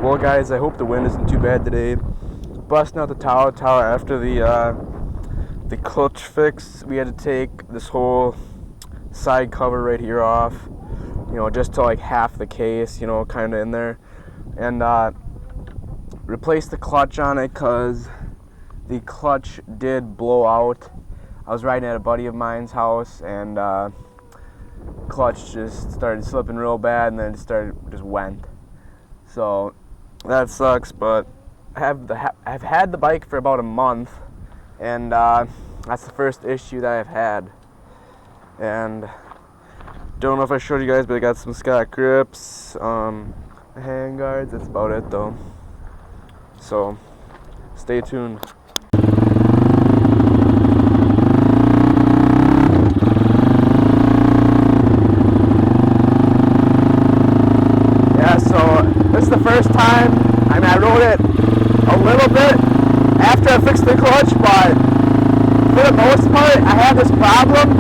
Well guys, I hope the wind isn't too bad today. Busting out the Tao Tao after the clutch fix. We had to take this whole side cover right here off, you know, just to like half the case, you know, kind of in there, and replace the clutch on it because the clutch did blow out. I was riding at a buddy of mine's house and clutch just started slipping real bad, and then it just went. So that sucks, but I've had the bike for about a month, and that's the first issue that I've had. And don't know if I showed you guys, but I got some Scott grips, hand guards. That's about it though. So stay tuned. This is the first time, I rode it a little bit after I fixed the clutch, but for the most part, I had this problem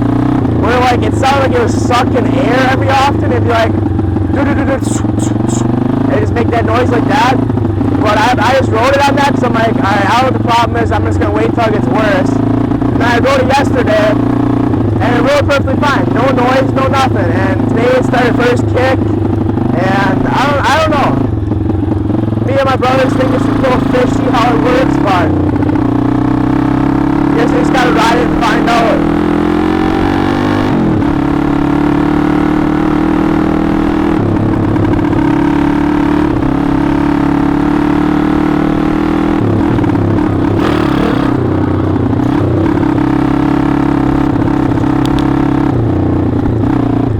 where like it sounded like it was sucking air every often. It'd be like, and just make that noise like that. But I just rode it on that because I'm like, alright, I don't know what the problem is, I'm just going to wait till it gets worse. And then I rode it yesterday, and it rode perfectly fine. No noise, no nothing. And today it started first kick, and I don't know. Me and my brothers think it's a little fishy how it works, but I guess we just gotta ride it and find out.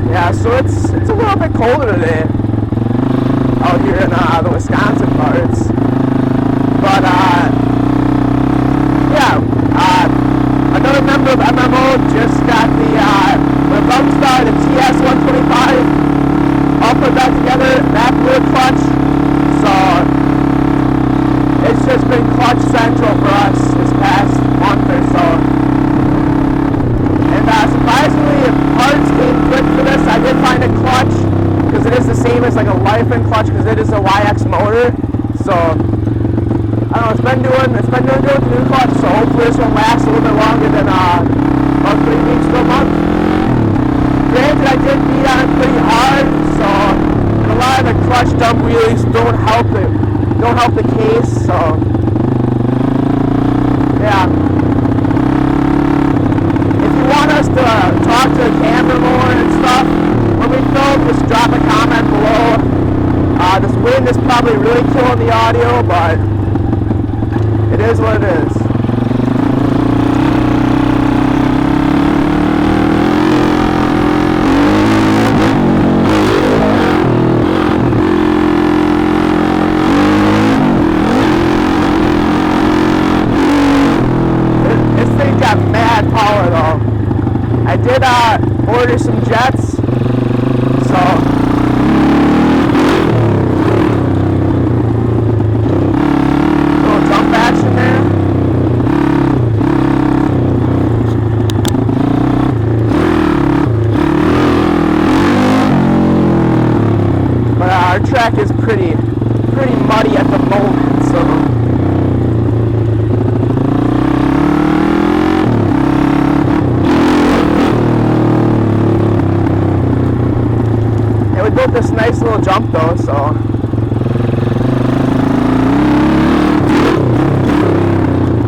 Yeah, so it's a little bit colder today out here in the Wisconsin parts, but another member of MMO just got the Rumstar, the TS125, all put back together, that blue clutch, so it's just been clutch central for us this past month or so. And surprisingly, parts came quick for this. I did find a clutch, because it is the same as like a Lifen clutch, because it is a YX motor. So I don't know, it's been doing good with the new clutch, so hopefully this one lasts a little bit longer than about 3 weeks to a month. Granted, I did beat on it pretty hard, so and a lot of the clutch dump wheelies don't help the case, so yeah. If you want us to talk to the camera more and stuff when we film, just drop a comment below. This wind is probably really killing the audio, but it is what it is. This thing got mad power though. I did order some jets, so action there. But our track is pretty muddy at the moment, so yeah, we built this nice little jump though, so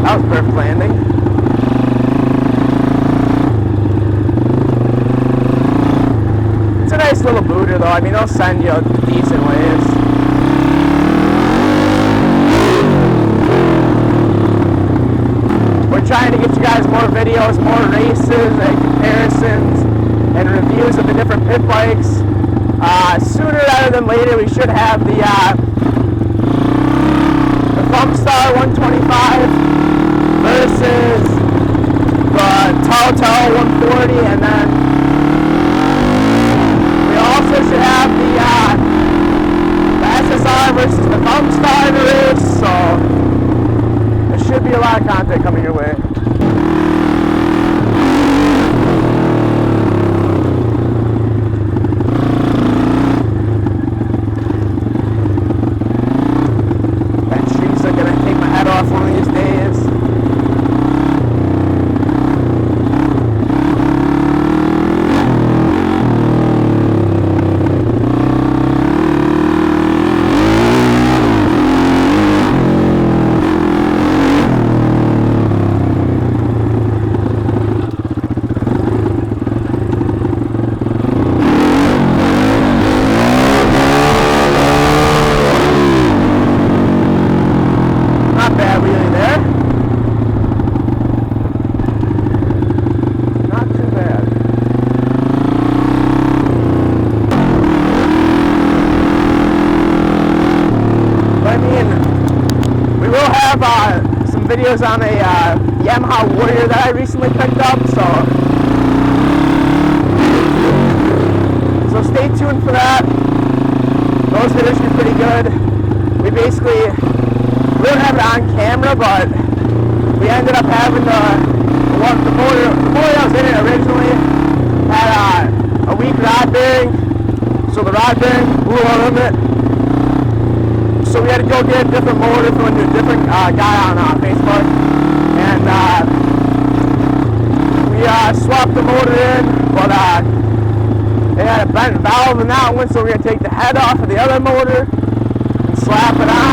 that was perfect landing. It's a nice little booter though. I mean, it'll send you decent waves. We're trying to get you guys more videos, more races and comparisons and reviews of the different pit bikes. Sooner rather than later, we should have the Rumstar 125 versus the Tao Tao 140, and then we also should have the SSR versus the Rumstar in a race, so there should be a lot of content coming your way. have some videos on a Yamaha Warrior that I recently picked up, so stay tuned for that. Those videos should be pretty good. We don't have it on camera, but we ended up having the motor that was in it originally had a weak rod bearing, so the rod bearing blew out of it. So we had to go get a different motor from a different guy on Facebook, and we swapped the motor in, but it had a bent valve in that one, so we're going to take the head off of the other motor and slap it on.